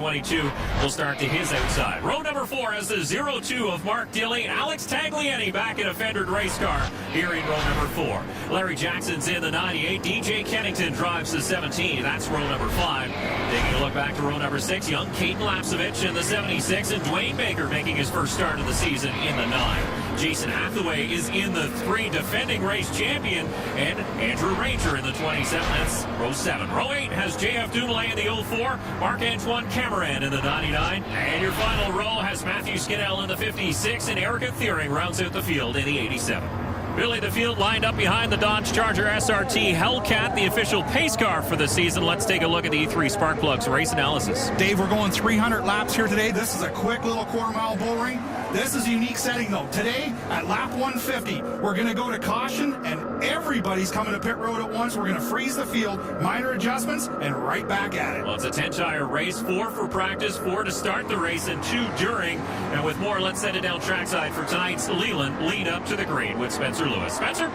22 will start to his outside. Row number 4 has the 0-2 of Mark Dilley. Alex Tagliani back in a fendered race car here in row number 4. Larry Jackson's in the 98. DJ Kennington drives the 17. That's row number 5. Taking a look back to row number 6, young Caden Lapsevich in the 76, and Dwayne Baker making his first start of the season in the 9. Jason Hathaway is in the 3, defending race champion, and Andrew Ranger in the 27. That's row 7. Row 8 has JF Dumoulin in the 04, Marc-Antoine Cameron in the 99, and your final row has Matthew Skinnell in the 56, and Erica Thiering rounds out the field in the 87. Billy, the field lined up behind the Dodge Charger SRT Hellcat, the official pace car for the season. Let's take a look at the E3 Sparkplugs race analysis. Dave, we're going 300 laps here today. This is a quick little quarter-mile bull ring. This is a unique setting, though. Today, at lap 150, we're going to go to caution, and everybody's coming to pit road at once. We're going to freeze the field, minor adjustments, and right back at it. Well, it's a 10-tire race, 4 for practice, 4 to start the race, and 2 during. And with more, let's set it down trackside for tonight's Leland lead up to the green with Spencer Lewis. Spencer?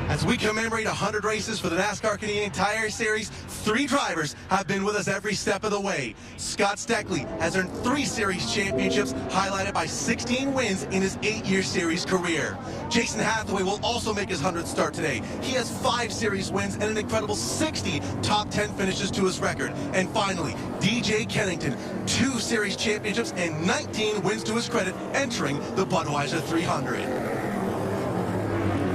As we commemorate 100 races for the NASCAR Canadian Tire Series, 3 drivers have been with us every step of the way. Scott Steckley has earned 3 series championships, highlighted by 16 wins in his 8-year series career. Jason Hathaway will also make his 100th start today. He has 5 series wins and an incredible 60 top 10 finishes to his record. And finally, DJ Kennington, 2 series championships and 19 wins to his credit, entering the Budweiser 300.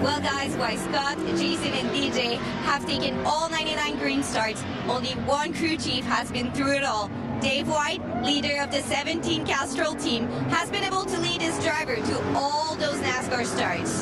Well, guys, while Scott, Jason, and DJ have taken all 99 green starts, only one crew chief has been through it all. Dave White, leader of the 17 Castrol team, has been able to lead his driver to all those NASCAR starts.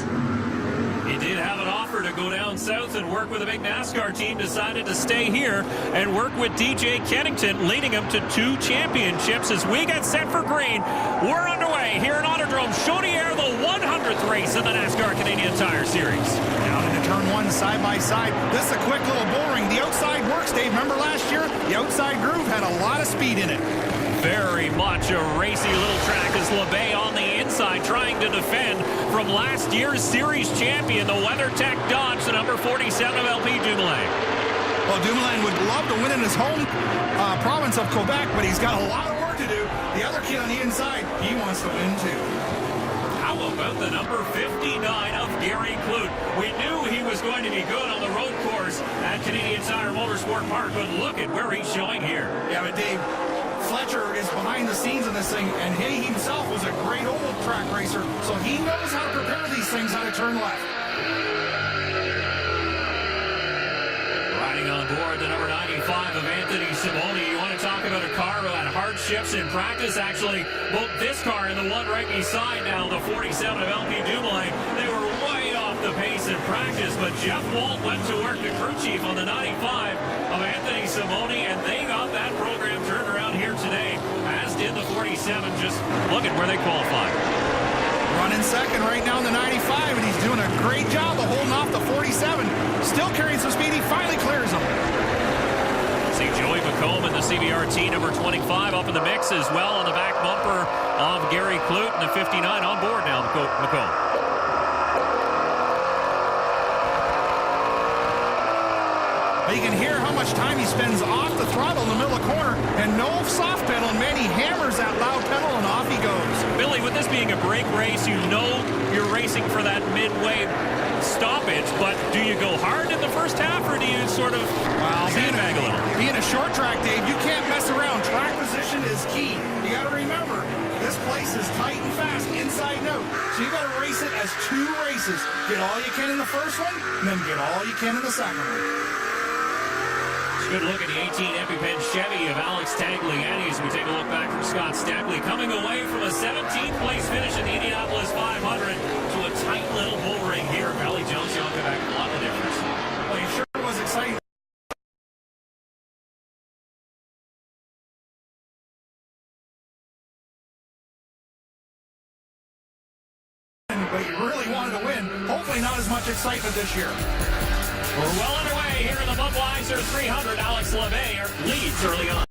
He did have an offer to go down south and work with a big NASCAR team, decided to stay here and work with DJ Kennington, leading him to 2 championships. As we get set for green, we're underway here in Autodrome Chaudiere, the 100th race in the NASCAR Canadian Tire Series. Down into turn 1, side by side. This is a quick little bull ring. The outside works, Dave. Remember last year? The outside groove had a lot of speed in it. Very much a racy little track as LeBay on the inside trying to defend from last year's series champion, the WeatherTech Dodge, the number 47 of LP Dumoulin. Well, Dumoulin would love to win in his home province of Quebec, but he's got a lot of work to do. The other kid on the inside, he wants to win too. How about the number 59 of Gary Clute? We knew he was going to be good on the road course at Canadian Tire Motorsport Park, but look at where he's showing here. Yeah, but Dave, Fletcher is behind the scenes in this thing, and he himself was a great old track racer, so he knows how to prepare these things, how to turn left. Riding on board the number 95 of Anthony Simone. You want to talk about a car who had hardships in practice? Actually, both this car and the one right beside now, the 47 of LP Dumoulin, they were way off the pace in practice, but Jeff Walt went to work, the crew chief on the 95 of Anthony Simone, and they got that program turned around here today, as did the 47. Just look at where they qualified. Running second right now in the 95, and he's doing a great job of holding off the 47. Still carrying some speed. He finally clears him. See Joey McComb in the CBRT number 25 up in the mix as well on the back bumper of Gary Clute, and the 59 on board now, McComb. You can hear how much time he spends off the throttle in the middle of the corner, and no soft pedal, and man, he hammers that loud pedal, and off he goes. Billy, with this being a brake race, you know you're racing for that midway stoppage, but do you go hard in the first half, or do you sort of sandbag a little? Being a short track, Dave, you can't mess around. Track position is key. You got to remember, this place is tight and fast, inside and out. So you got to race it as 2 races. Get all you can in the first one, and then get all you can in the second one. Good look at the 18 EpiPen Chevy of Alex Tagliani as we take a look back from Scott Steckley, coming away from a 17th place finish in the Indianapolis 500 to a tight little bull ring here. Valley Jones, young Quebec, a lot of difference. Well, he sure was exciting. But he really wanted to win. Hopefully not as much excitement this year. We're well underway here in the Budweiser 300. Alex LeBay leads early on.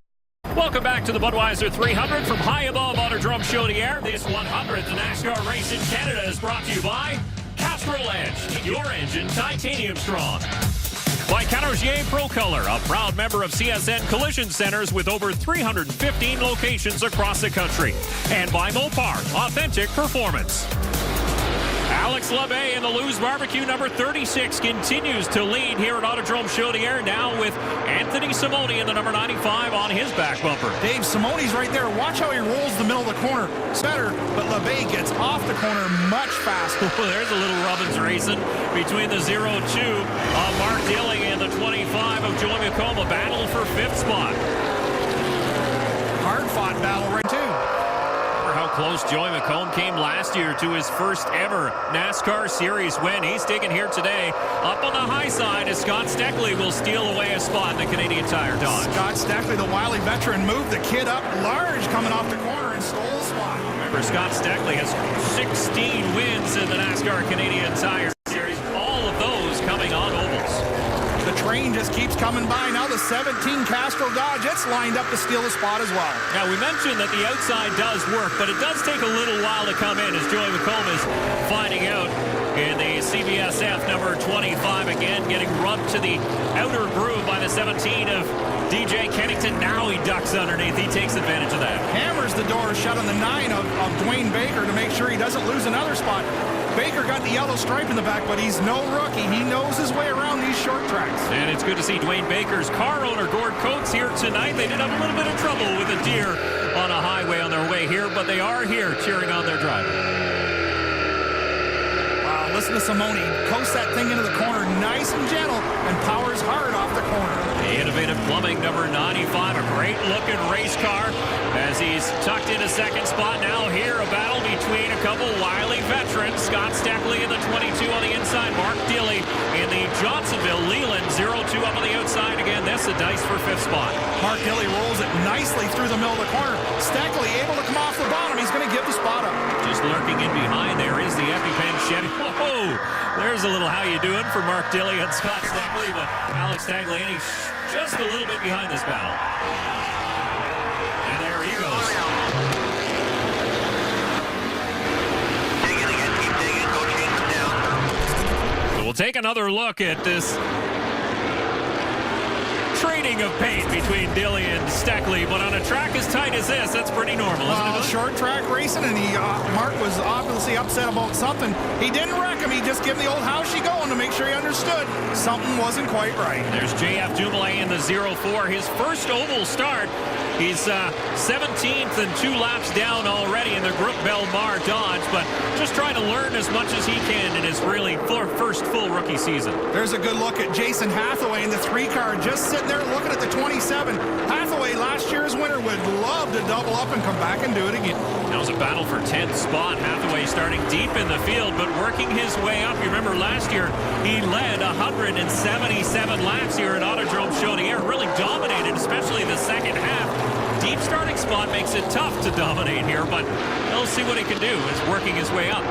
Welcome back to the Budweiser 300 from high above Autodrome Chaudiere. This 100th NASCAR race in Canada is brought to you by Castrol Edge. Keep your engine titanium strong. By Chaudiere Pro Color, a proud member of CSN Collision Centers with over 315 locations across the country. And by Mopar, authentic performance. Alex LeBay in the Lou's Barbecue number 36 continues to lead here at Autodrome Chaudiere, now with Anthony Simone in the number 95 on his back bumper. Dave, Simone's right there. Watch how he rolls the middle of the corner. It's better, but LeBay gets off the corner much faster. There's a little Robbins racing between the 0-2 of Mark Dilly and the 25 of Joey McComb. A battle for 5th spot. Hard-fought battle right too. How close Joey McComb came last year to his first ever NASCAR Series win. He's taken here today up on the high side as Scott Steckley will steal away a spot in the Canadian Tire Dodge. Scott Steckley, the wily veteran, moved the kid up large coming off the corner and stole a spot. Remember, Scott Steckley has 16 wins in the NASCAR Canadian Tire Series, all of those coming on ovals. The train just keeps coming by. Now the 17 Castro Dodge, it's lined up to steal the spot as well. Now, we mentioned that the outside does work, but it does take a little while to come in, as Joey McComb is finding out in the CBSF number 25 again, getting rubbed to the outer groove by the 17 of DJ Kennington. Now he ducks underneath. He takes advantage of that. Hammers the door shut on the 9 of Dwayne Baker to make sure he doesn't lose another spot. Baker got the yellow stripe in the back, but he's no rookie. He knows his way around these short tracks. And it's good to see Dwayne Baker's car owner, Gord Coates, here tonight. They did have a little bit of trouble with a deer on a highway on their way here, but they are here cheering on their driver. Wow, listen to Simone. Coasts that thing into the corner nice and gentle and powers hard off the corner. Innovative Plumbing, number 95, a great-looking race car as he's tucked into 2nd spot. Now here, a battle between a couple wily veterans. Scott Steckley in the 22 on the inside. Mark Dilly in the Johnsonville Leland 0-2 up on the outside. Again, that's a dice for 5th spot. Mark Dilly rolls it nicely through the middle of the corner. Steckley able to come off the bottom. He's going to give the spot up. Just lurking in behind there is the EpiPen Chevy. Whoa! There's a little how you doing for Mark Dilly and Scott Steckley, but Alex Tagliani just a little bit behind this battle. And there he goes. So we'll take another look at this trading of paint between Dilly and Steckley, but on a track as tight as this, that's pretty normal, isn't it? Short track racing, and Mark was obviously upset about something. He didn't wreck him. He just gave him the old how's she going to make sure he understood something wasn't quite right. There's JF Dumoulin in the 0-4, his first oval start. He's 17th and 2 laps down already in the Groupe Belmar Dodge, but just trying to learn as much as he can in his really first full rookie season. There's a good look at Jason Hathaway in the 3 car, just sitting there looking at the 27. Hathaway, last year's winner, would love to double up and come back and do it again. That was a battle for 10th spot. Hathaway starting deep in the field, but working his way up. You remember last year, he led 177 laps here at Autodrome Chaudiere, really dominated, especially the second half. Deep starting spot makes it tough to dominate here, but he'll see what he can do. He's working his way up.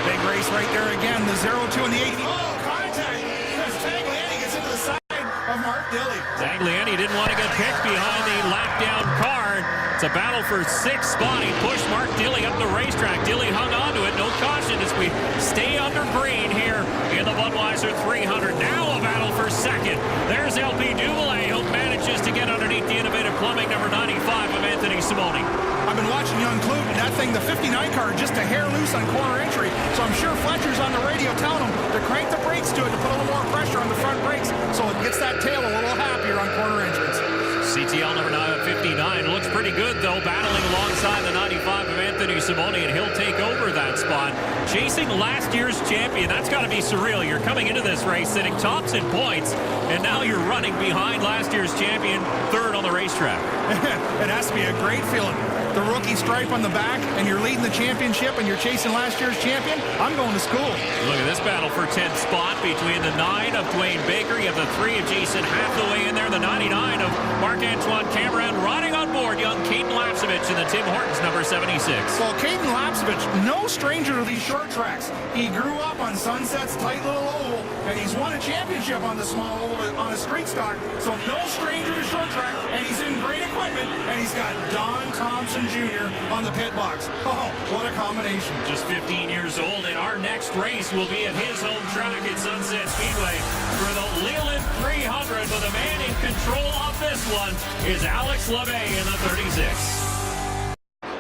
Big race right there again, the 0-2 and the 80. Oh, contact! As Tagliani gets into the side of Mark Dilly. Tagliani didn't want to get picked behind the lap-down car. It's a battle for 6th spot. He pushed Mark Dilly up the racetrack. Dilly hung on to it. No caution as we stay under green here in the Budweiser 300. Now a battle for 2nd. There's LP Dumoulin, who manages to get underneath the Innovative Plumbing number 95 of Anthony Simone. I've been watching young Clute, and that thing, the 59 car, just a hair loose on corner entry. So I'm sure Fletcher's on the radio telling him to crank the brakes to it to put a little more pressure on the front brakes so it gets that tail a little happier on corner entrance. CTL number 59 looks pretty good, though, battling alongside the 95 of Anthony Simone, and he'll take over that spot. Chasing last year's champion, that's got to be surreal. You're coming into this race sitting tops in points, and now you're running behind last year's champion, 3rd on the racetrack. It has to be a great feeling. The rookie stripe on the back, and you're leading the championship, and you're chasing last year's champion. I'm going to school. Look at this battle for 10th spot between the 9 of Dwayne Baker. You have the 3 of Jason Hathaway in there, the 99 of Marc-Antoine Cameron. Riding on board, young Caden Lapson Lapcevich in the Tim Hortons number 76. Well, Caden Lapcevich, no stranger to these short tracks. He grew up on Sunset's tight little oval, and he's won a championship on the small oval on a street stock, so no stranger to short track, and he's in great equipment, and he's got Don Thompson Jr. on the pit box. Oh, what a combination. Just 15 years old, and our next race will be at his home track at Sunset Speedway for the Leland 300, but the man in control of this one is Alex LeBay in the 36.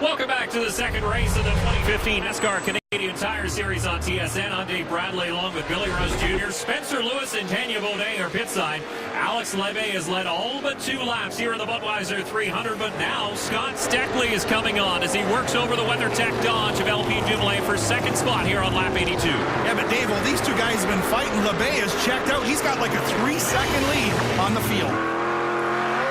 Welcome back to the second race of the 2015 NASCAR Canadian Tire Series on TSN. I'm Dave Bradley along with Billy Rush Jr., Spencer Lewis, and Tanya Bodé are pit side. Alex LeBay has led all but 2 laps here in the Budweiser 300, but now Scott Steckley is coming on as he works over the WeatherTech Dodge of LP Dumoulin for second spot here on lap 82. Yeah, but Dave, well, these two guys have been fighting. LeBay has checked out. He's got like a 3-second lead on the field.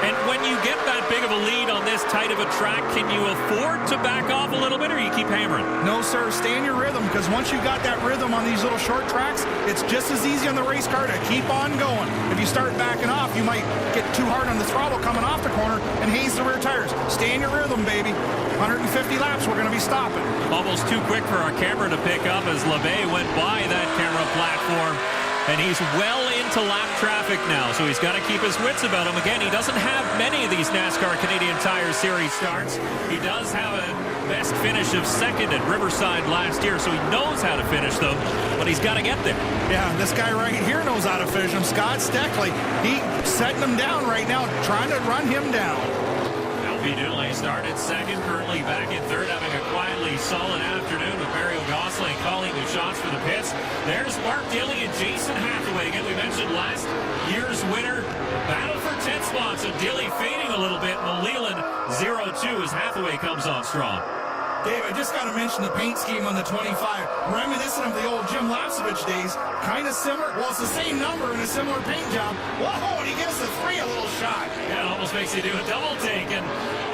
And when you get that big of a lead on this tight of a track, can you afford to back off a little bit, or you keep hammering? No, sir. Stay in your rhythm, because once you got that rhythm on these little short tracks, it's just as easy on the race car to keep on going. If you start backing off, you might get too hard on the throttle coming off the corner and haze the rear tires. Stay in your rhythm, baby. 150 laps, we're going to be stopping. Almost too quick for our camera to pick up as LeBay went by that camera platform. And he's well into lap traffic now, so he's got to keep his wits about him. Again, he doesn't have many of these NASCAR Canadian Tire Series starts. He does have a best finish of second at Riverside last year, so he knows how to finish them, but he's got to get there. Yeah, this guy right here knows how to finish him. Scott Steckley, he's setting him down right now, trying to run him down. LP Dumoulin started second, currently back in third, having a quietly solid afternoon with Mario Gosling calling the shots for the pits. There's Mark Dilley and Jason Hathaway. Again, we mentioned last year's winner. Battle for 10 spots, and Dilley fading a little bit in the Leland 0-2 as Hathaway comes on strong. Dave, I just got to mention the paint scheme on the 25. Reminiscent of the old Jim Lapcevich days. Kind of similar. Well, it's the same number and a similar paint job. Whoa, and he gives the 3 a little shot. Yeah, it almost makes you do a double take. And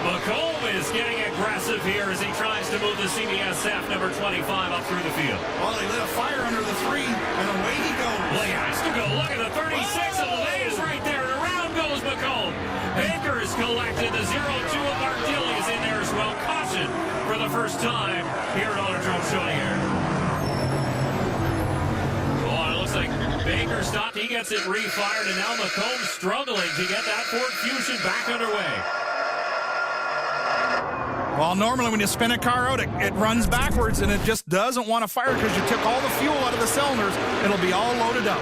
McComb is getting aggressive here as he tries to move the CBSF number 25 up through the field. Well, he lit a fire under the 3, and away he goes. Well, he has to go. Look at the 36, and LeBay is right there, and around goes McComb. Baker is collected. The 0-2 of Mark Dilley is in there as well. Caution for the first time here at Autodrome Chaudiere. Oh, it looks like Baker stopped. He gets it refired, and now McComb struggling to get that Ford Fusion back underway. Well, normally when you spin a car out, it runs backwards, and it just doesn't want to fire because you took all the fuel out of the cylinders. It'll be all loaded up.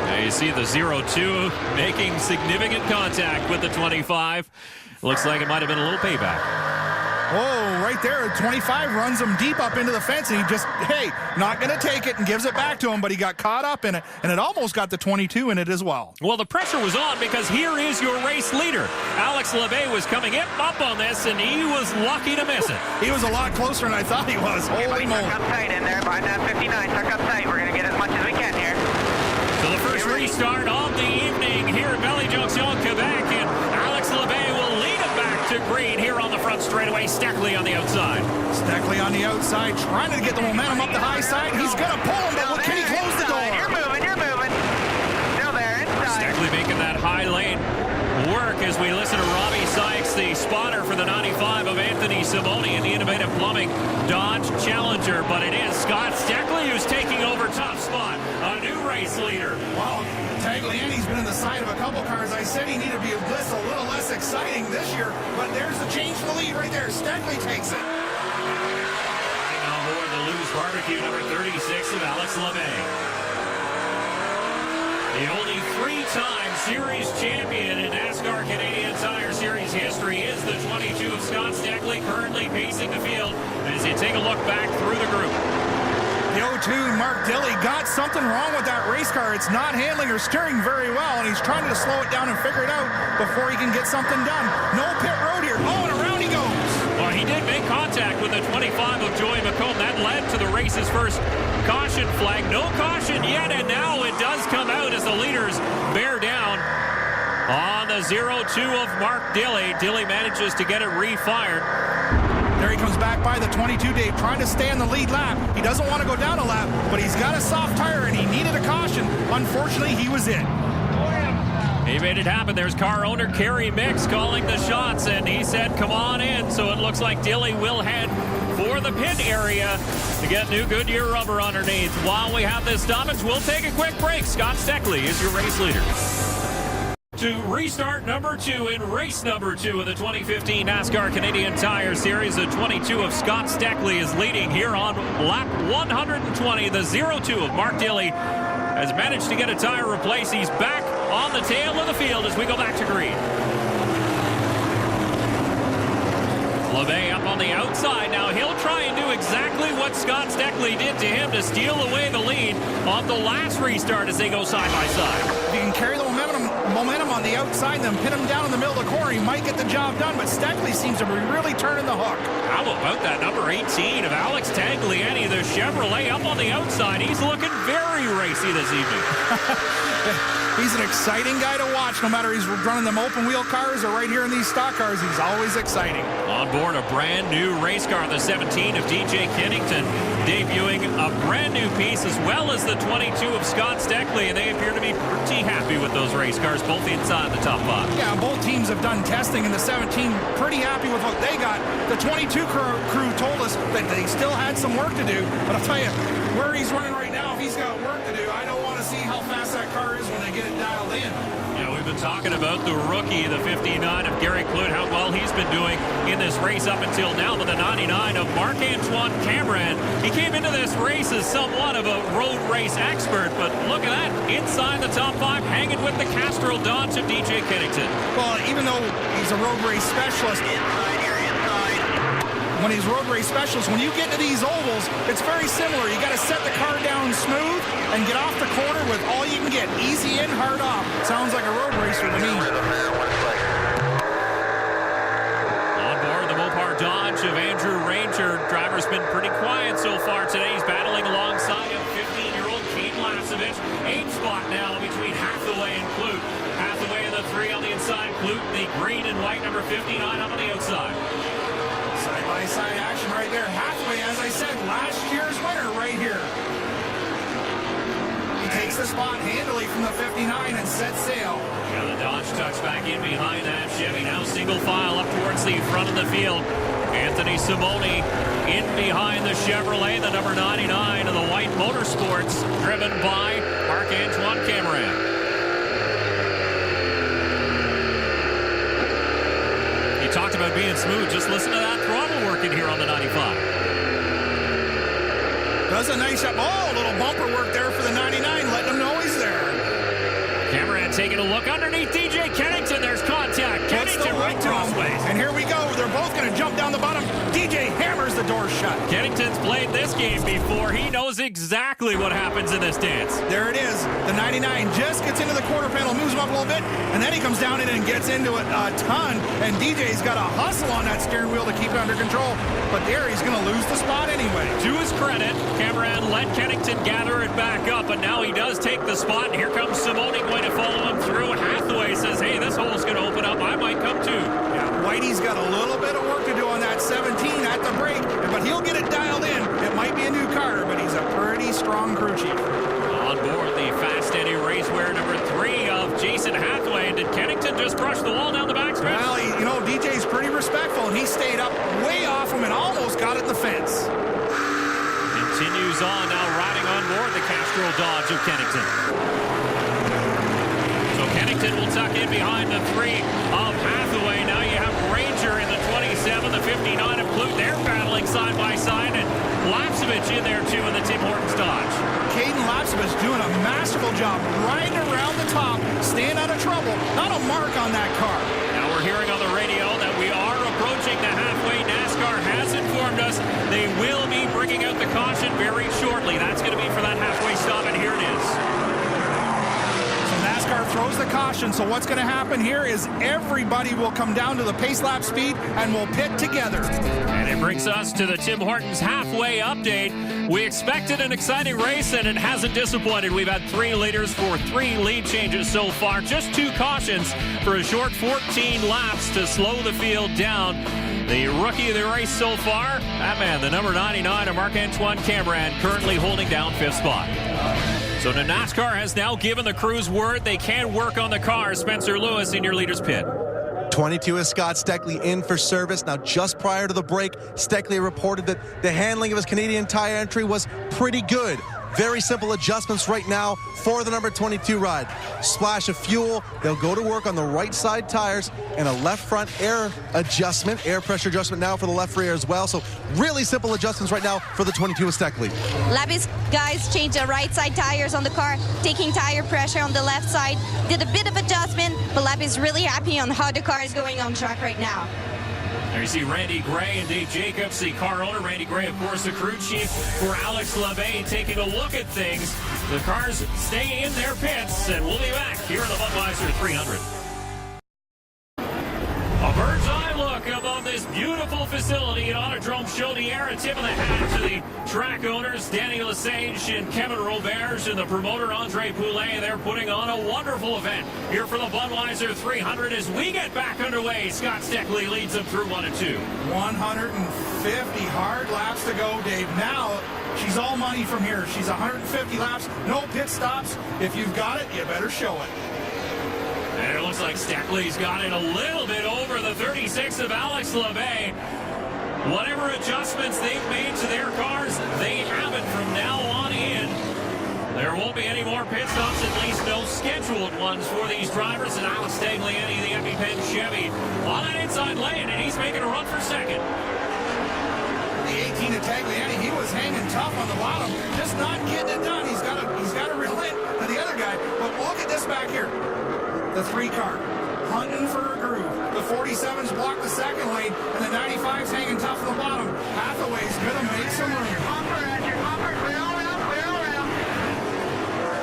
Now you see the 0-2 making significant contact with the 25. Looks like it might have been a little payback. Oh, right there, 25 runs him deep up into the fence, and he just, hey, not going to take it and gives it back to him, but he got caught up in it, and it almost got the 22 in it as well. Well, the pressure was on because here is your race leader. Alex LeBay was coming up on this, and he was lucky to miss it. He was a lot closer than I thought he was. Holy moly. Tuck up tight in there, behind that 59, tuck up tight. We're going to get as much as we can here. So the first restart of the evening here at Belle Junction, Quebec, and Alex LeBay will lead it back to green here on the front straightaway. Steckley on the outside. Steckley on the outside, trying to get the momentum up the high side. He's going to pull him, but can he close the door? You're moving. Still there, inside. Steckley making that high lane work as we listen to Robbie Sykes, the spotter for the 95 of Anthony Simoni in the Innovative Plumbing Dodge Challenger. But it is Scott Steckley who's taking over top spot, a new race leader. Wow, Tagliani's been in the side of a couple cars. I said he needed to be a little less exciting this year, but there's the change for the lead right there. Steckley takes it. Riding on board the Lou's Barbecue number 36 of Alex LeBay. The only 3-time series champion in NASCAR Canadian Tire Series history is the 22 of Scott Steckley, currently pacing the field as you take a look back through the group. The 02, Mark Dilley, got something wrong with that race car. It's not handling or steering very well, and he's trying to slow it down and figure it out before he can get something done. No pit road here. Oh, and around he goes. Well, he did make contact with the 25 of Joey McComb. That led to the race's first caution flag. No caution yet, and now it does come out as the leaders bear down on the 0-2 of Mark Dilley. Dilley manages to get it refired. There he comes back by the 22, Dave, trying to stay on the lead lap. He doesn't want to go down a lap, but he's got a soft tire, and he needed a caution. Unfortunately, he was in. He made it happen. There's car owner Kerry Mix calling the shots, and he said, come on in. So it looks like Dilly will head for the pit area to get new Goodyear rubber underneath. While we have this stoppage, we'll take a quick break. Scott Steckley is your race leader. To restart number 2 in race number 2 of the 2015 NASCAR Canadian Tire Series. The 22 of Scott Steckley is leading here on lap 120. The 02 of Mark Dilly has managed to get a tire replaced. He's back on the tail of the field as we go back to green. LeVay up on the outside. Now he'll try and do exactly what Scott Steckley did to him to steal away the lead on the last restart as they go side by side. If you can carry the momentum on the outside, then pin him down in the middle of the corner, he might get the job done, but Steckley seems to be really turning the hook. How about that number 18 of Alex Tagliani, the Chevrolet up on the outside. He's looking very racy this evening. He's an exciting guy to watch, no matter he's running them open wheel cars or right here in these stock cars. He's always exciting. On board a brand new race car, the 17 of DJ Kennington, debuting a brand new piece, as well as the 22 of Scott Steckley, and they appear to be pretty happy with those race cars, both inside the top 5. Yeah, both teams have done testing, and the 17 pretty happy with what they got. The 22 crew told us that they still had some work to do, but I'll tell you, where he's running right now, if he's got work to do, I don't want to see how fast that car is when they get it dialed in. Yeah, we've been talking about the rookie, the 59 of Gary Clute, how well he's been doing in this race up until now, but the 99 of Marc-Antoine Cameron. He came into this race as somewhat of a road race expert, but look at that, inside the top 5, hanging with the Castrol Dodge of DJ Kennington. Well, even though he's a road race specialist, when he's road race specialist, when you get to these ovals, it's very similar. You got to set the car down smooth and get off the corner with all you can get. Easy in, hard off. Sounds like a road racer to me. On board the Mopar Dodge of Andrew Ranger. Driver's been pretty quiet so far today. He's battling alongside of 15-year-old Kane Lasovich. 8th spot now between Hathaway and Clute. Hathaway in the 3 on the inside. Clute, the green and white number 59 up on the outside. Side-by-side action right there. Hathaway, as I said, last year's winner right here. He takes the spot handily from the 59 and sets sail. Yeah, the Dodge tucks back in behind that Chevy. Now single file up towards the front of the field. Anthony Simone in behind the Chevrolet, the number 99 of the White Motorsports, driven by Marc-Antoine Cameron. Talked about being smooth. Just listen to that throttle working here on the 95. Does a nice job. Oh, a little bumper work there for the 99, letting him know he's there. Cameron taking a look underneath DJ Kennington. There's contact. Kennington right crossways. And here we go. They're both going to jump down the bottom. DJ hammers the door shut. Kennington's played this game before. He knows exactly what happens in this dance. There it is. The 99 just gets into the quarter panel, moves him up a little bit, and then he comes down in and gets into it a ton. And DJ's got a hustle on that steering wheel to keep it under control. But there, he's going to lose the spot anyway. To his credit, Cameron let Kennington gather it back up, but now he does take the spot. And here comes Simone going to follow him through. Hathaway says, hey, this hole's going to open up. I might come too. Yeah, Whitey's got a little bit of work to do on that 17 at the brake, but he'll get it dialed in. It might be a new car, but he's a pretty strong crew chief. On board the Fast Eddie Racewear number 3 of Jason Hathaway. And did Kennington just brush the wall down the backstretch? Well, DJ's pretty respectful, and he stayed up way off him and almost got it in the fence. Continues on now, riding on board the Castrol Dodge of Kennington. So Kennington will tuck in behind the 3 of Hathaway. Now you have Ranger in the 27, the 59 of Clute. They're battling side by side, and Lapsovich in there too in the Tim Hortons Dodge. Caden Lapsovich doing a masterful job riding around the top, staying out of trouble. Not a mark on that car. Now we're hearing on the radio that we are approaching the halfway. NASCAR has informed us they will be bringing out the caution very shortly. That's going to be for that halfway stop, and here it is. NASCAR throws the caution, so what's going to happen here is everybody will come down to the pace lap speed and will pit together. And it brings us to the Tim Hortons halfway update. We expected an exciting race, and it hasn't disappointed. We've had 3 leaders for 3 lead changes so far. Just 2 cautions for a short 14 laps to slow the field down. The rookie of the race so far, that man, the number 99 of Marc-Antoine Cameron, currently holding down 5th spot. So the NASCAR has now given the crews word they can work on the car. Spencer Lewis in your leader's pit. 22 is Scott Steckley in for service. Now, just prior to the break, Steckley reported that the handling of his Canadian Tire entry was pretty good. Very simple adjustments right now for the number 22 ride. Splash of fuel. They'll go to work on the right side tires and a left front air adjustment, air pressure adjustment now for the left rear as well. So really simple adjustments right now for the 22 with Steckley. Labby's guys changed the right side tires on the car, taking tire pressure on the left side. Did a bit of adjustment, but Labby's really happy on how the car is going on track right now. There you see Randy Gray and Dave Jacobs, the car owner. Randy Gray, of course, the crew chief for Alex LeVay, taking a look at things. The cars stay in their pits, and we'll be back here in the Budweiser 300. A bird's eye look above this beautiful facility at Autodrome Chaudiere. A tip of the hat to the track owners, Danny Lesage and Kevin Roberge, and the promoter, Andre Poulet. They're putting on a wonderful event here for the Budweiser 300 as we get back underway. Scott Steckley leads them through 1 and 2. 150 hard laps to go, Dave. Now, she's all money from here. She's 150 laps, no pit stops. If you've got it, you better show it. And it looks like Steckley's got it a little bit over the 36 of Alex LeVay. Whatever adjustments they've made to their cars, they have it from now on in. There won't be any more pit stops, at least no scheduled ones for these drivers. And Alex Tagliani, the EpiPen Chevy, on that inside lane, and he's making a run for second. The 18 of Tagliani, he was hanging tough on the bottom, just not getting it done. He's got to relent to the other guy. But look at this back here. The 3-car, hunting for a groove. The 47's blocked the second lane, and the 95's hanging tough on the bottom. Hathaway's going to make some room.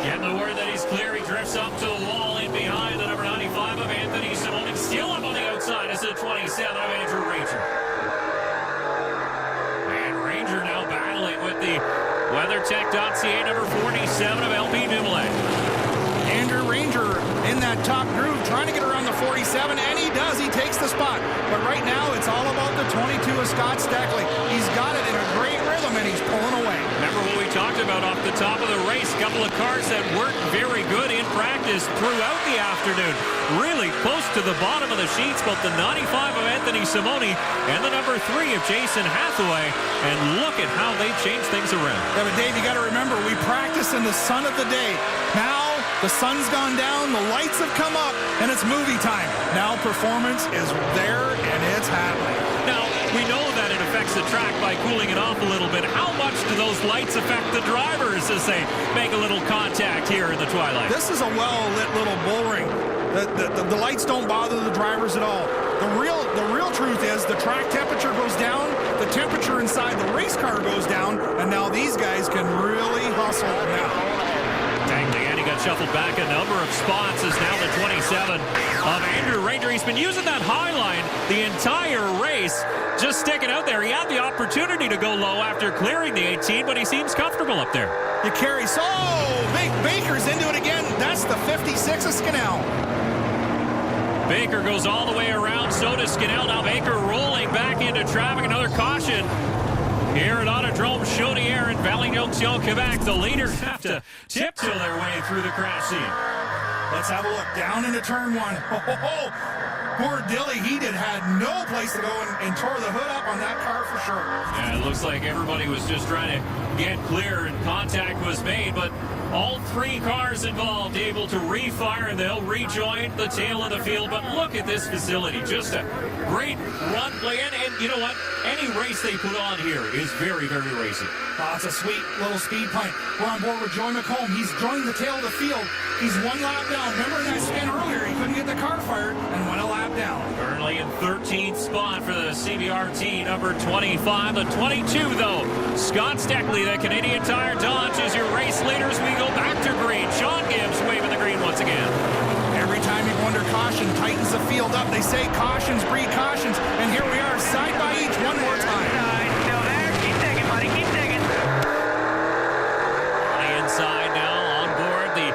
Getting the word that he's clear. He drifts up to the wall in behind the number 95 of Anthony Simone. Still up on the outside is the 27 of Andrew Ranger. And Ranger now battling with the WeatherTech.ca number 47 of LP Dumoulin. Andrew Ranger in that top groove, trying to get around the 47, and he does. He takes the spot. But right now, it's all about the 22 of Scott Steckley. He's got it in a great rhythm, and he's pulling away. Remember what we talked about off the top of the race, a couple of cars that weren't very good in practice throughout the afternoon. Really close to the bottom of the sheets, both the 95 of Anthony Simone and the number 3 of Jason Hathaway. And look at how they changed things around. Yeah, but Dave, you got to remember, we practice in the sun of the day. Now, the sun's gone down, the lights have come up, and it's movie time. Now performance is there, and it's happening. Now, we know that it affects the track by cooling it off a little bit. How much do those lights affect the drivers as they make a little contact here in the twilight? This is a well-lit little bull ring. The lights don't bother the drivers at all. The real truth is the track temperature goes down, the temperature inside the race car goes down, and now these guys can really hustle now. Tagliani got shuffled back a number of spots as now the 27 of Andrew Ranger. He's been using that high line the entire race, just sticking out there. He had the opportunity to go low after clearing the 18, but he seems comfortable up there. You carry, so Baker's into it again. That's the 56 of Scannell. Baker goes all the way around, so does Scannell. Now Baker rolling back into traffic, another caution. Here at Autodrome Chaudiere in Valley-Jonction, Quebec, the leaders have to tiptoe their way through the crash scene. Let's have a look. Down into turn 1. Poor Dilly, he had no place to go and tore the hood up on that car for sure. Yeah, it looks like everybody was just trying to get clear and contact was made, but all 3 cars involved able to refire and they'll rejoin the tail of the field. But look at this facility. Just a great run play. And you know what? Any race they put on here is very, very racing. Oh, it's a sweet little speed pint. We're on board with Joy McComb. He's joined the tail of the field. He's 1 lap down. Remember in that spin earlier, he couldn't get the car fired and went a lap down. Currently in 13th spot for the CBRT number 25. The 22, though, Scott Steckley, the Canadian Tire Dodge, is your race leaders. We go back to green. Sean Gibbs waving the green once again. Every time you go under caution, tightens the field up. They say cautions breed cautions, and here we are side by each one more time. Still there. Keep digging, buddy. Keep digging. On the inside now, on board the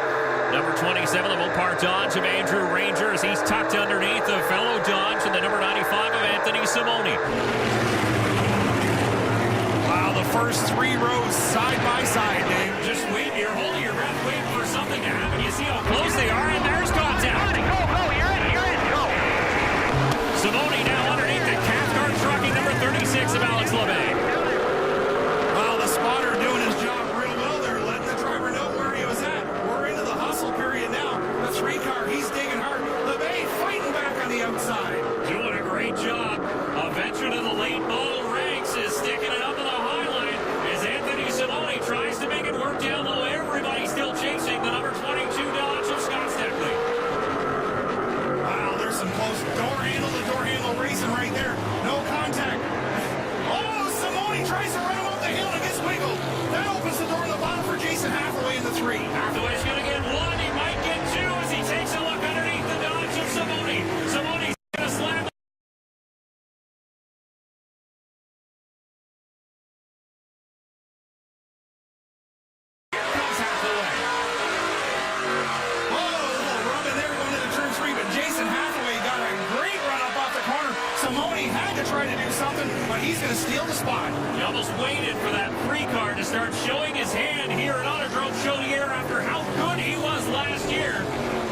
number 27, the Mopar Dodge of Andrew Ranger, as he's tucked underneath the fellow Dodge and the number 95 of Anthony Simone. Wow, the first 3 rows side by side, Dave. Just wait, you're holding your breath, waiting for something to happen. You see how close they are, and there's contact. Go, you're in, go. Simone now underneath the Cathcart trucking number 36 of Alex LeBay. Well, the spotter doing his job real well there, letting the driver know where he was at. We're into the hustle period now. The 3 car, he's digging hard. LeBay fighting back on the outside. Doing a great job. A veteran of the late model ranks is sticking it up to the high line as Anthony Simone tries to make it work down low. Everybody still chasing the number 22 Dodge of Scott Steckley. Wow, there's some close door handle to door handle racing right there. No contact. Oh, Simone tries to run him up the hill and gets wiggled. That opens the door in the bottom for Jason Hathaway in the 3. Hathaway's going to get 1. He might get 2 as he takes a look underneath the Dodge of Simone. Simone's going to slam. Here comes Hathaway. Oh, a little rub in there going into turn 3, but Jason Hathaway got a great run up off the corner. Simone had to try to do something, but he's going to steal the spot. He almost waited for that 3 car to start showing his hand here at Autodrome Chaudiere after how good he was last year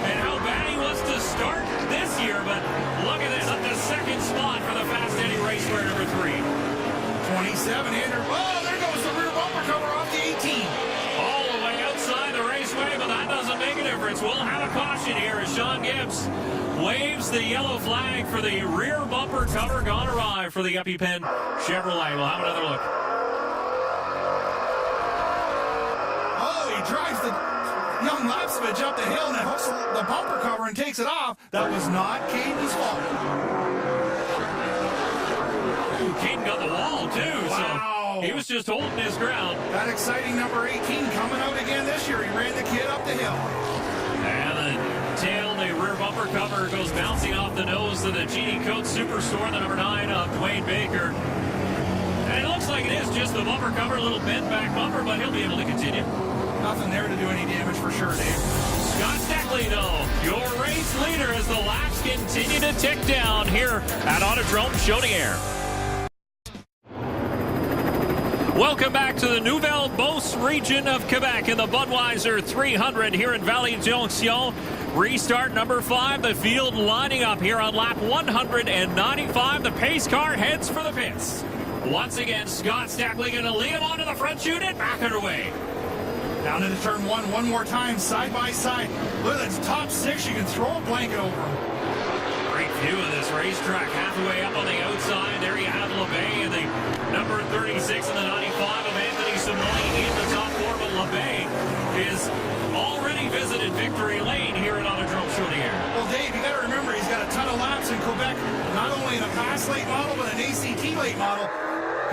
and how bad he was to start this year. But look at this, up the 2nd spot for the Fast Eddie Raceway number 3. 27, Andrew. Oh, there goes the rear bumper cover off the 18. All the way outside the raceway, but that doesn't make a difference. We'll have a caution here as Sean Gibbs waves the yellow flag for the rear bumper cover gone awry for the EpiPen Chevrolet. We'll have another look. Oh, he drives the young Lapsvich up the hill and then hooks the bumper cover and takes it off. That was not Caden's fault. Ooh, Caden got the wall too, Wow. so he was just holding his ground. That exciting number 18 coming out again this year. He ran the kid up the hill. And the tail, the rear bumper cover goes bouncing off the nose of the GD Coat Superstore, the number 9 of Dwayne Baker. And it looks like it is just the bumper cover, a little bent back bumper, but he'll be able to continue. Nothing there to do any damage for sure, Dave. Scott Steckley, though, your race leader as the laps continue to tick down here at Autodrome Chaudiere. Welcome back to the Nouvelle-Beauce region of Quebec in the Budweiser 300 here in Valley Jonction. Restart number 5, the field lining up here on lap 195. The pace car heads for the pits. Once again, Scott Steckley going to lead him onto the front chute and back underway. Down into turn 1 more time, side by side. Look at this top 6. You can throw a blanket over him. Great view of this racetrack. Hathaway up on the outside. There you have LeBay and the number 36 and the 95 of Anthony Simone in the top 4. But LeBay is already visited victory lane here at Autodrome Chaudiere. Well, Dave, you got to remember he's got a ton of laps in Quebec, not only in a pass late model, but an ACT late model.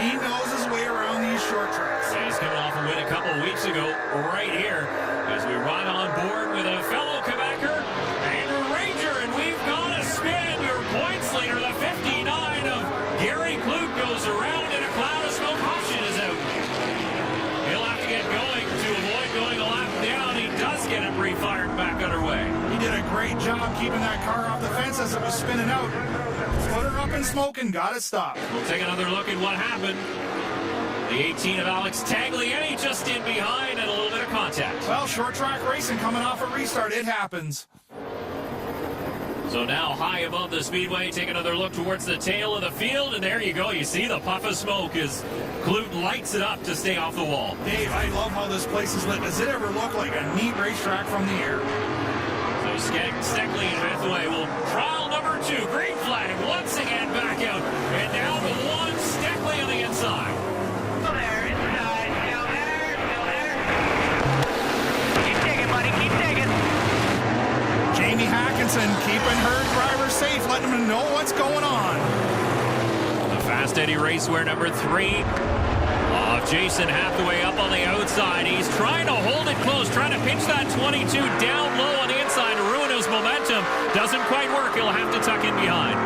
He knows his way around these short tracks. Yeah, he's coming off a win a couple of weeks ago right here as we ride on board with a fellow Quebecer, Andrew Ranger, and we've got a spin. Your points leader, the 59 of Gary Clute, goes around in a cloud of smoke. Caution is out. He'll have to get going to avoid going a lap down. He does get it re-fired back underway. He did a great job keeping that car off the fence as it was spinning out. Put her up in smoke and got it stopped. We'll take another look at what happened. The 18 of Alex Tagliani just in behind and a little bit of contact. Well, short track racing coming off a restart. It happens. So now high above the speedway, take another look towards the tail of the field, and there you go. You see the puff of smoke as Clute lights it up to stay off the wall. Dave, I love how this place is lit. Does it ever look like a neat racetrack from the air? So Steckley and Hathaway will trial number 2. Green flag once again back out. And down to 1, Steckley on the inside. Still there, inside, still there. Keep digging, buddy, keep digging. Jamie Hackinson keeping her driver safe, letting them know what's going on. The Fast Eddie Raceway number 3 of Jason Hathaway up on the outside. He's trying to hold it close, trying to pinch that 22 down low on the inside to ruin his momentum. Doesn't quite work. He'll have to tuck in behind.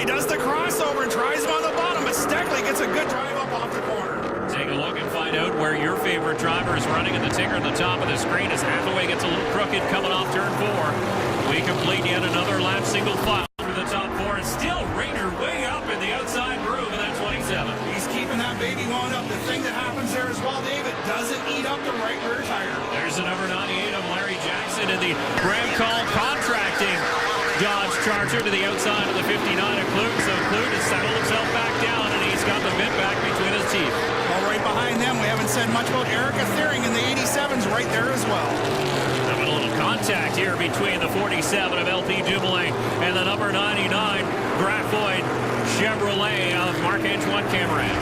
He does the crossover and tries him on the bottom, but Steckley gets a good drive up off the corner. Take a look and find out where your favorite driver is running in the ticker at the top of the screen as Hathaway gets a little crooked coming off turn 4. We complete yet another lap single file through the top 4. And still Rainer way up in the outside groove of that 27. He's the thing that happens there as well, Dave, it doesn't eat up the right rear tire. There's the number 98 of Larry Jackson in the Graham Call Contracting Dodge Charger to the outside of the 59 of Clute. So Clute has settled himself back down, and he's got the bit back between his teeth. Well, right behind them, we haven't said much about Erica Thiering in the 87s right there as well. Having a little contact here between the 47 of LP Dumoulin and the number 99 Graphoid Chevrolet of Marc-Antoine Cameron.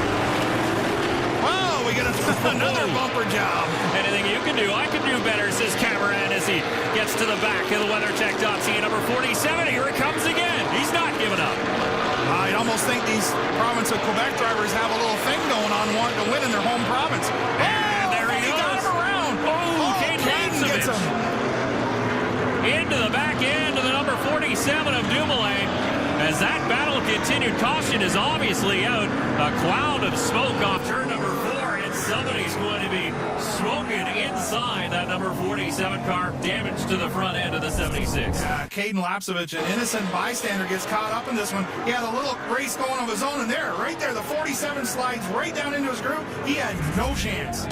Oh, we got another bumper job. Anything you can do, I can do better, says Cameron as he gets to the back of the WeatherTech.ca number 47. Here it comes again. He's not giving up. I'd almost think these province of Quebec drivers have a little thing going on wanting to win in their home province. And there he goes. Got him around. Caden gets him. Into the back end of the number 47 of Dumoulin. As that battle continued, caution is obviously out. A cloud of smoke off turn number 4, and somebody's going to be smoking inside that number 47 car. Damage to the front end of the 76. Caden Lapsevich, an innocent bystander, gets caught up in this one. He had a little race going of his own, and there, right there, the 47 slides right down into his groove. He had no chance.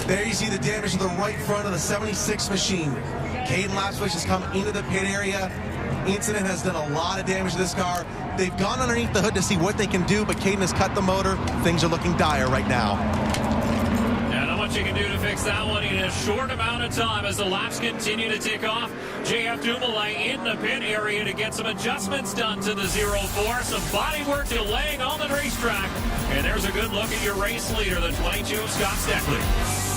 There you see the damage to the right front of the 76 machine. Caden Lapsevich has come into the pit area. Incident has done a lot of damage to this car. They've gone underneath the hood to see what they can do, but Caden has cut the motor. Things are looking dire right now. And not much you can do to fix that one in a short amount of time as the laps continue to tick off. JF Dumoulin in the pit area to get some adjustments done to the 04. Some body work delaying on the racetrack. And there's a good look at your race leader, the 22 of Scott Steckley.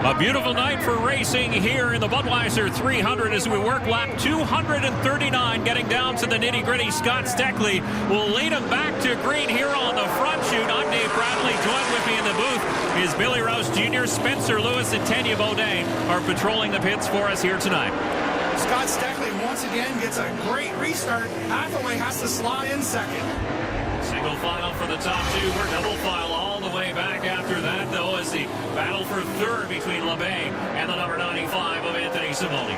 A beautiful night for racing here in the Budweiser 300 as we work lap 239, getting down to the nitty-gritty. Scott Steckley will lead him back to green here on the front chute. I'm Dave Bradley. Joined with me in the booth is Billy Rouse Jr., Spencer Lewis, and Tanya Bodine are patrolling the pits for us here tonight. Scott Steckley once again gets a great restart. Hathaway has to slide in second. Single file for the top two. We're double file all the way back after that, though, as the battle for third between LeBay and the number 95 of Anthony Simoni.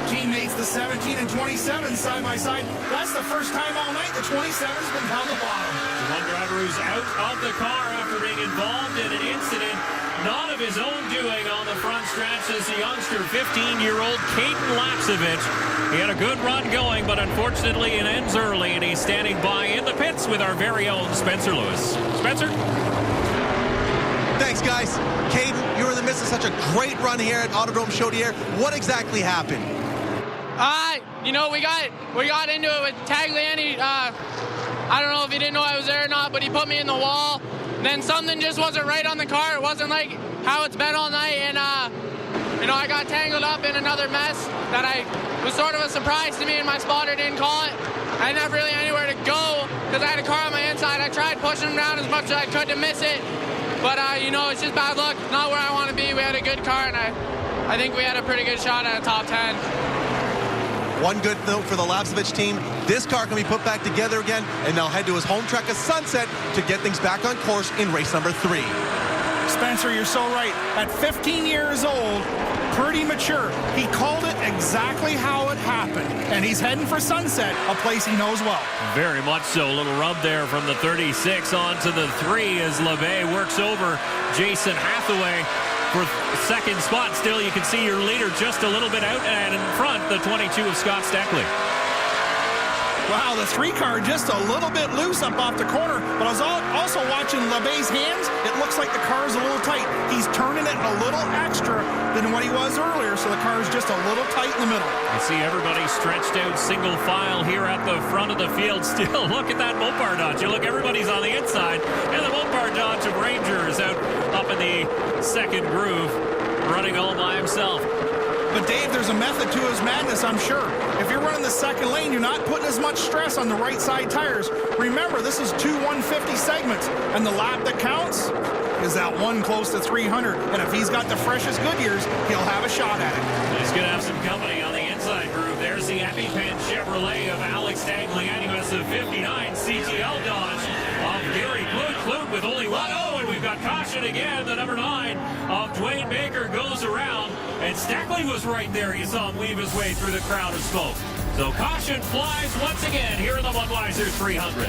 Teammates, the 17 and 27 side by side. That's the first time all night the 27's been down the bottom. The one driver who's out of the car after being involved in an incident not of his own doing on the front stretch is the youngster, 15-year-old Caden Lapsevich. He had a good run going, but unfortunately it ends early, and he's standing by in the pits with our very own Spencer Lewis. Spencer? Thanks, guys. Caden, you were in the midst of such a great run here at Autodrome Chaudiere. What exactly happened? You know, we got into it with Tagliani. I don't know if he didn't know I was there or not, but he put me in the wall. Then something just wasn't right on the car. It wasn't like how it's been all night, and you know, I got tangled up in another mess that was sort of a surprise to me, and my spotter didn't call it. I didn't have really anywhere to go because I had a car on my inside. I tried pushing him down as much as I could to miss it, but you know, it's just bad luck. Not where I want to be. We had a good car, and I think we had a pretty good shot at a top 10. One good note for the Lapsevich team, this car can be put back together again, and they'll head to his home track of Sunset to get things back on course in race number 3. Spencer, you're so right. At 15 years old, pretty mature. He called it exactly how it happened, and he's heading for Sunset, a place he knows well. Very much so. A little rub there from the 36 onto the 3 as LeBay works over Jason Hathaway for second spot. Still, you can see your leader just a little bit out and in front, the 22 of Scott Steckley. Wow, the 3 car just a little bit loose up off the corner, but I was also watching LeBay's hands. It looks like the car's a little tight. He's turning it a little extra than what he was earlier, so the car's just a little tight in the middle. I see everybody stretched out single file here at the front of the field. Still, look at that Mopar Dodge. You look, everybody's on the inside, and the Mopar Dodge of Ranger is out up in the second groove, running all by himself. But Dave, there's a method to his madness, I'm sure. If you're running the second lane, you're not putting as much stress on the right side tires. Remember, this is 2 150 segments, and the lap that counts is that one close to 300. And if he's got the freshest Goodyears, he'll have a shot at it. He's going to have some company on the inside groove. There's the EpiPen Chevrolet of Alex Tagliani, who has a 59 CTL Dodge. of Gary Clute with only one. Oh, and we've got caution again. The number 9 of Dwayne Baker goes around, and Steckley was right there. You saw him weave his way through the crowd of smoke. So caution flies once again here in the Budweiser 300.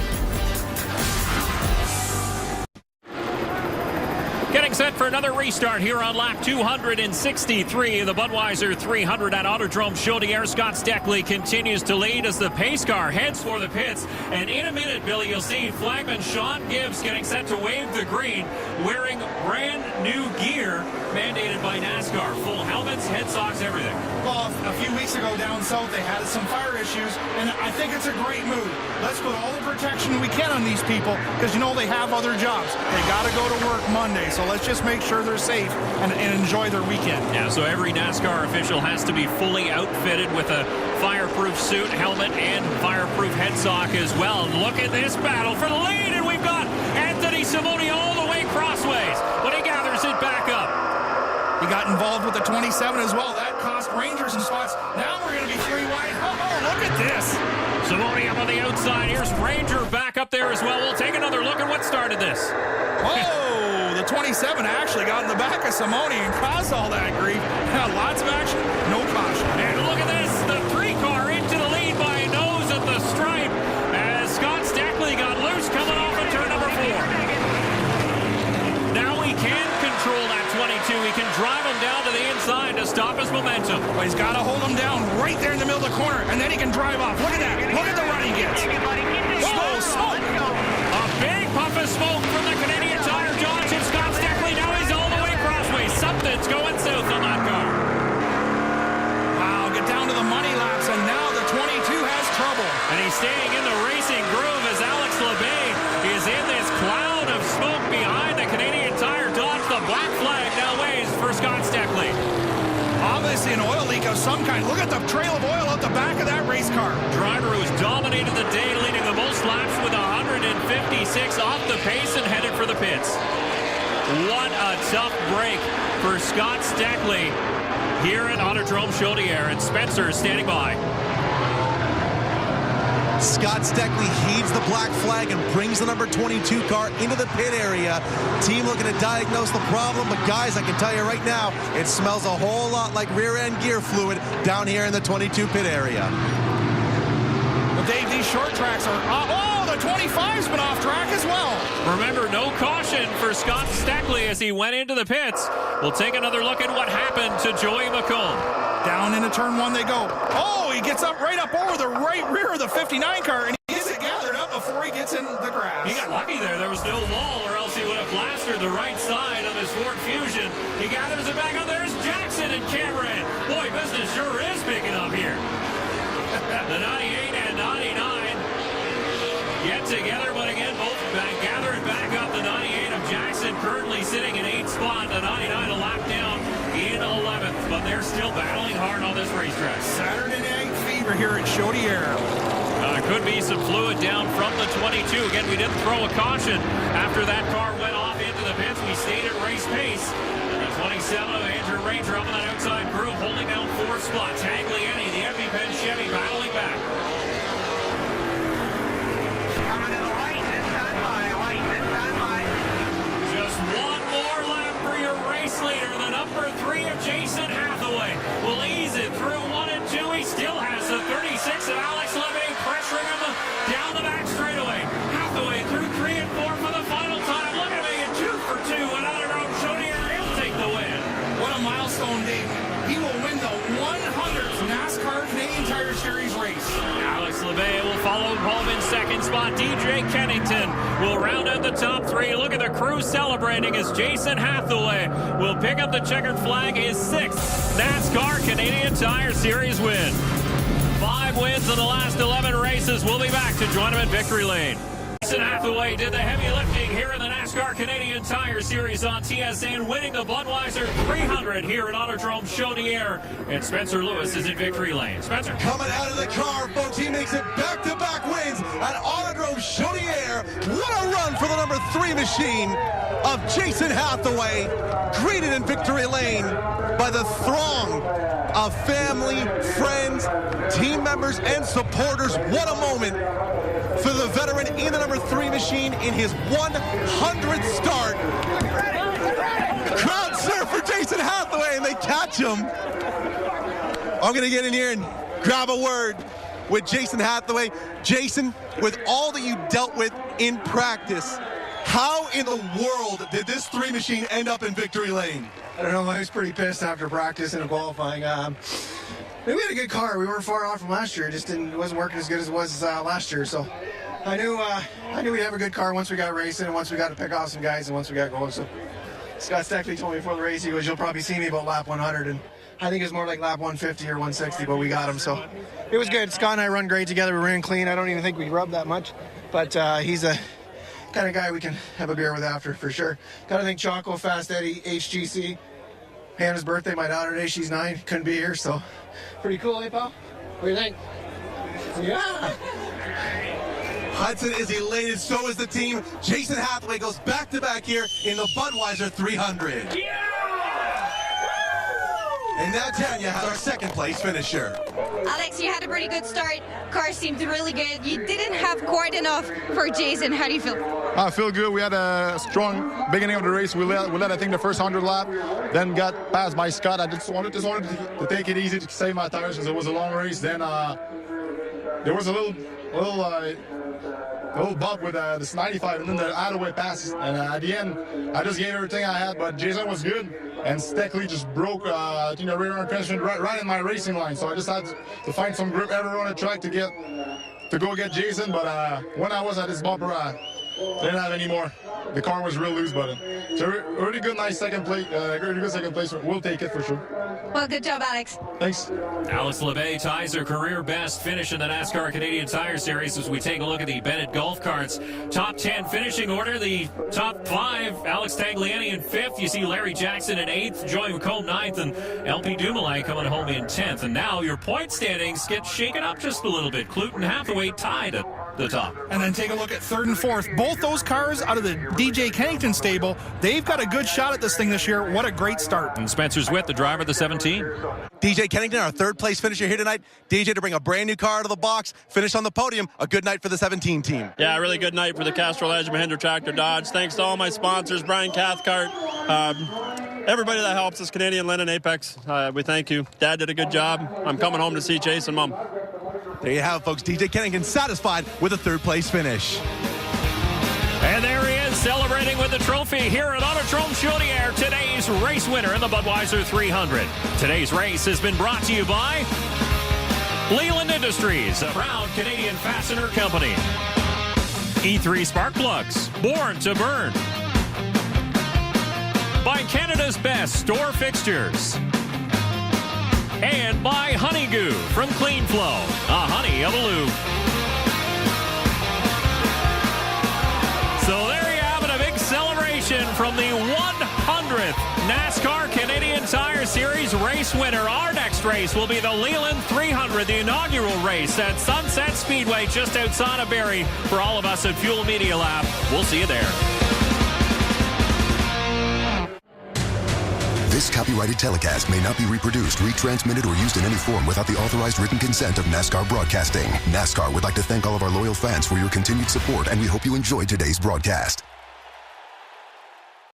Getting set for another restart here on lap 263 of the Budweiser 300 at Autodrome Chaudiere. Scott Steckley continues to lead as the pace car heads for the pits. And in a minute, Billy, you'll see flagman Sean Gibbs getting set to wave the green, wearing brand new gear mandated by NASCAR. Full helmets, head socks, everything. Well, a few weeks ago down south, they had some fire issues, and I think it's a great move. Let's put all the protection we can on these people, because, you know, they have other jobs. They got to go to work Monday, so let's just make sure they're safe and enjoy their weekend. Yeah, so every NASCAR official has to be fully outfitted with a fireproof suit, helmet, and fireproof head sock as well. And look at this battle for the lead, and we've got Anthony Simone all the way crossways, but he gathers it back up. He got involved with the 27 as well. That cost Ranger some spots. Now we're going to be 3 wide. Oh, look at this. Simone up on the outside. Here's Ranger back up there as well. We'll take another look at what started this. Oh, the 27 actually got in the back of Simone and caused all that grief. Lots of action, no caution. And look at this. The 3 car into the lead by a nose at the stripe as Scott Steckley got loose coming off of turn number 4. Now he can control that 22. He can drive him down to the inside to stop his momentum. But he's got to hold him down right there in the middle of the corner, and then he can drive off. Look at that. Look at the run he gets. Whoa, smoke. A big puff of smoke from the Canadian Tire Dodge, and Scott Steckley now he's all the way crossways. Something's going south on that car. Wow, get down to the money laps, and now the 22 has trouble. And he's staying in the racing groove as Alex LeBay is in this cloud of smoke behind the Canadian Tire Dodge. The black flag now waves for Scott Steckley. Obviously an oil leak of some kind. Look at the trail of oil out the back of that race car. Driver who's dominated the day, leading the most laps with 156 off the pace and headed for the pits. What a tough break for Scott Steckley here at Autodrome Chaudiere, and Spencer is standing by. Scott Steckley heeds the black flag and brings the number 22 car into the pit area. Team looking to diagnose the problem, but guys, I can tell you right now, it smells a whole lot like rear-end gear fluid down here in the 22 pit area. Well, Dave, these short tracks are... Oh, the 25's been off track as well. Remember, no caution for Scott Steckley as he went into the pits. We'll take another look at what happened to Joey McComb. Down into turn 1 they go. Oh, he gets up right up over the right rear of the 59 car, and he gets it gathered up before he gets in the grass. He got lucky there. There was no wall, or else he would have blasted the right side of his Ford Fusion. He gathers it back up. There's Jackson and Cameron. Boy, business sure is picking up here. The 98 and 99 get together, but again, both gather it back up. The 98 of Jackson currently sitting in 8th spot. The 99 a lap down in 11th, but they're still battling hard on this racetrack. Saturday night fever here at Chaudiere. Could be some fluid down from the 22. Again, we didn't throw a caution after that car went off into the pits. We stayed at race pace. The 27 of Andrew Ranger up on that outside group, holding down 4 spots. Tagliani, the EpiPen Chevy, battling back. Coming to the right, this time by, Just one more lap for your race leader. The number 3 of Jason Hathaway will ease it through 1 and 2. He still has the 36 of Alex LeBay pressuring him down the back straightaway. Hathaway through 3 and 4 for the final time. Look at me, 2 for 2 and Autodrome Chaudiere. He'll take the win. What a milestone, Dave. He will win the 100th NASCAR Canadian Tire Series race. Alex LeBay will follow home in 2nd spot. DJ Kennington will round out the top 3. Look at the crew celebrating as Jason Hathaway will pick up the checkered flag, his 6th NASCAR Canadian Tire Series win. 5 wins in the last 11 races. We'll be back to join him at Victory Lane. Jason Hathaway did the heavy lifting here in the NASCAR Canadian Tire Series on TSN, winning the Budweiser 300 here at Autodrome Chaudiere. And Spencer Lewis is in Victory Lane. Spencer. Coming out of the car, folks, he makes it back-to-back wins at Autodrome Chaudiere. What a run for the number 3 machine of Jason Hathaway, greeted in Victory Lane by the throng of family, friends, team members, and supporters. What a moment for the veteran in the number 3 machine in his 100th start. Crowd surf for Jason Hathaway, and they catch him. I'm going to get in here and grab a word with Jason Hathaway. Jason, with all that you dealt with in practice, how in the world did this 3 machine end up in victory lane? I don't know. I was pretty pissed after practice and qualifying. We had a good car. We weren't far off from last year. It wasn't working as good as it was last year. So I knew we'd have a good car once we got racing and once we got to pick off some guys and once we got going. So Scott Steckley told me before the race, he goes, "You'll probably see me about lap 100." And I think it was more like lap 150 or 160, but we got him. So it was good. Scott and I run great together. We ran clean. I don't even think we rubbed that much, but he's a kind of guy we can have a beer with after, for sure. Got to thank Choco, Fast Eddie, HGC. Hannah's birthday, my daughter today, she's 9, couldn't be here, so pretty cool, eh, pal? What do you think? Yeah! Hudson is elated, so is the team. Jason Hathaway goes back-to-back here in the Budweiser 300. Yeah! And now Tanya has our second place finisher. Alex, you had a pretty good start. Car seemed really good. You didn't have quite enough for Jason. How do you feel? I feel good. We had a strong beginning of the race. We led I think, the first 100 lap, then got passed by Scott. I just wanted to take it easy to save my tires because it was a long race. Then there was a little bump with this 95, and then the Attaway passes. And at the end, I just gave everything I had, but Jason was good. And Steckley just broke rear end transmission right in my racing line. So I just had to find some grip everywhere on the track to go get Jason. But when I was at this bumper, didn't have any more. The car was real loose, but it's a really good, nice second place. Really good second place. We'll take it for sure. Well, good job, Alex. Thanks. Alex LeBay ties her career best finish in the NASCAR Canadian Tire Series as we take a look at the Bennett Golf Carts top 10 finishing order. The top 5, Alex Tagliani in 5th. You see Larry Jackson in 8th, Joey McComb 9th, and LP Dumoulin coming home in 10th. And now your point standings get shaken up just a little bit. Clute and Hathaway tied at the top. And then take a look at 3rd and 4th. Both those cars out of the DJ Kennington stable, they've got a good shot at this thing this year. What a great start. And Spencer's with the driver of the 17. DJ Kennington, our 3rd place finisher here tonight. DJ to bring a brand new car out of the box, finish on the podium. A good night for the 17 team. Yeah, a really good night for the Castrol Edge Mahindra Tractor Dodge. Thanks to all my sponsors, Brian Cathcart, everybody that helps us, Canadian Linen Apex. We thank you. Dad did a good job. I'm coming home to see Chase and Mom. There you have it, folks. DJ Kennington satisfied with a 3rd place finish. And there he is, celebrating with the trophy here at Autodrome Chaudiere, today's race winner in the Budweiser 300. Today's race has been brought to you by Leland Industries, a proud Canadian fastener company. E3 Spark Plugs, born to burn. By Canada's Best Store Fixtures. And by Honey Goo from Clean Flow, a honey of a lube. So there you have it, a big celebration from the 100th NASCAR Canadian Tire Series race winner. Our next race will be the Leland 300, the inaugural race at Sunset Speedway just outside of Barrie. For all of us at Fuel Media Lab, we'll see you there. This copyrighted telecast may not be reproduced, retransmitted, or used in any form without the authorized written consent of NASCAR Broadcasting. NASCAR would like to thank all of our loyal fans for your continued support, and we hope you enjoyed today's broadcast.